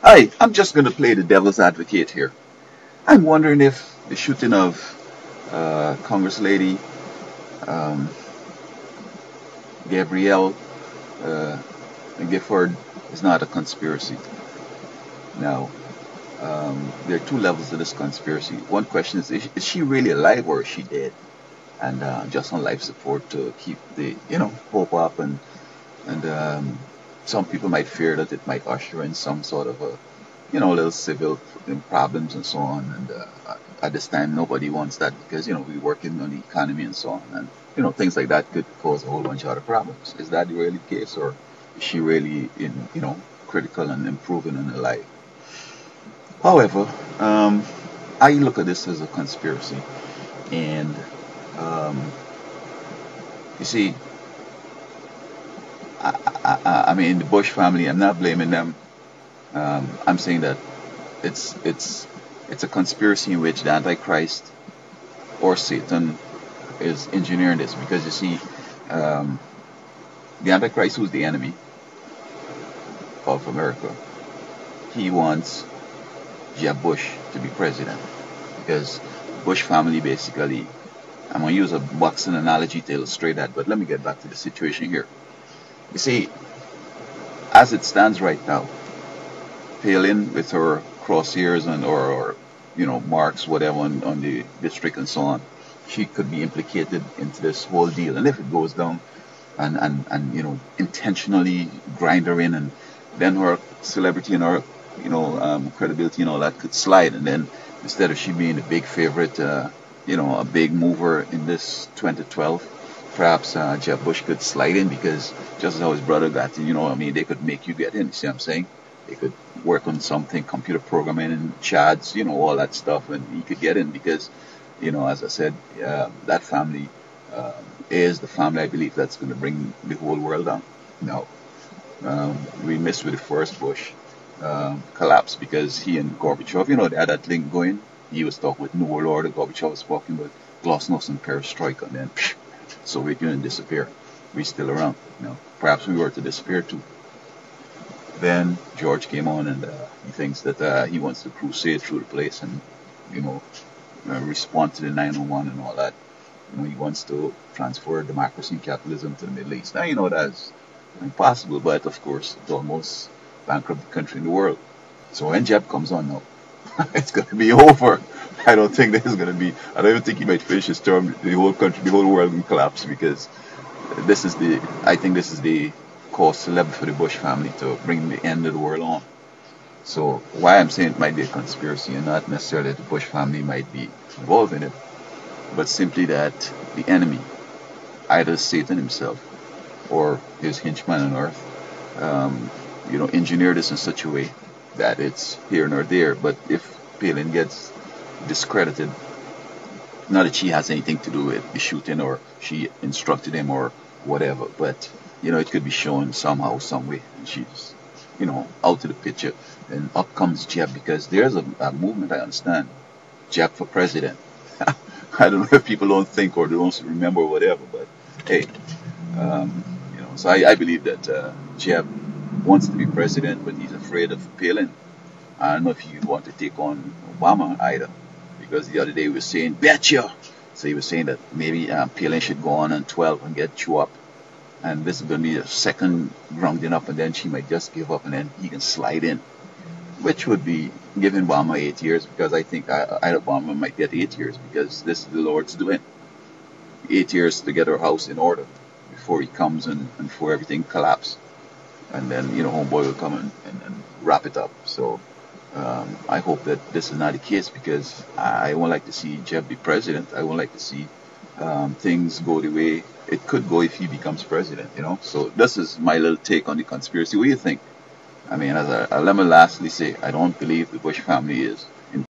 I'm just going to play the devil's advocate here. I'm wondering if the shooting of CongressLady um, Gabrielle uh, Gifford is not a conspiracy. Now, there are two levels to this conspiracy. One question is she really alive or is she dead? And just on life support to keep the hope up, and some people might fear that it might usher in some sort of a little civil problems and so on. And at this time, nobody wants that because we're working on the economy and so on, and things like that could cause a whole bunch of other problems. Is that really the case, or is she really in critical and improving in her life? However, I look at this as a conspiracy, and um, you see, I mean, the Bush family. I'm not blaming them. I'm saying that it's it's it's a conspiracy in which the Antichrist or Satan is engineering this because you see, um, the Antichrist, who's the enemy of America, he wants Jeb Bush to be president because Bush family basically. I'm gonna use a boxing analogy to illustrate that, but let me get back to the situation here. You see, as it stands right now, Palin with her crosshairs and or marks whatever on the district and so on, she could be implicated into this whole deal. And if it goes down and intentionally grind her in, and then her celebrity and her credibility and all that could slide, and then instead of she being a big favorite, a big mover in this 2012, perhaps Jeb Bush could slide in because just as how his brother got in, I mean, they could make you get in. You see what I'm saying? They could work on something, computer programming and chads, all that stuff, and he could get in because, as I said, that family uh, is the family I believe that's going to bring the whole world down. Now, we missed with the first Bush collapse because he and Gorbachev, they had that link going. He was talking with New World Order, Gorbachev was talking with Glasnost and Perestroika, and then Soviet Union disappear. We still around. Perhaps we were to disappear too. Then George came on, and he thinks that he wants to crusade through the place and you know respond to the 901 and all that. He wants to transfer democracy and capitalism to the Middle East. Now that's impossible, but of course it almost bankrupt the country and the world. So when Jeb comes on now, it's going to be over. I don't think there's going to be. I don't even think he might finish his term. The whole country, the whole world will collapse because this is the. I think this is the cause célèbre for the Bush family to bring the end of the world on. So why I'm saying it might be a conspiracy and not necessarily that the Bush family might be involved in it, but simply that the enemy, either Satan himself or his henchman on earth, engineer this in such a way that it's here nor there. But if Palin gets discredited, not that she has anything to do with the shooting or she instructed him or whatever, but it could be shown somehow, some way, and she's out of the picture, and up comes Jeb because there's a movement I understand, Jeb for president. I don't know if people don't think or they don't remember or whatever, but hey, so I believe that Jeb wants to be president, but he's afraid of Palin. I don't know if he want to take on Obama either, because the other day he was saying, betcha! So he was saying that maybe Palin should go on 12 and get chew up. And this is going to be a second grounding up, and then she might just give up, and then he can slide in, which would be giving Obama 8 years, because I think Obama might get 8 years, because this is the Lord's doing. 8 years to get our house in order before he comes and before everything collapses. And then, homeboy will come and wrap it up. So I hope that this is not the case, because I won't like to see Jeb be president. I won't like to see things go the way it could go if he becomes president. So this is my little take on the conspiracy. What do you think? I mean, let me lastly say, I don't believe the Bush family is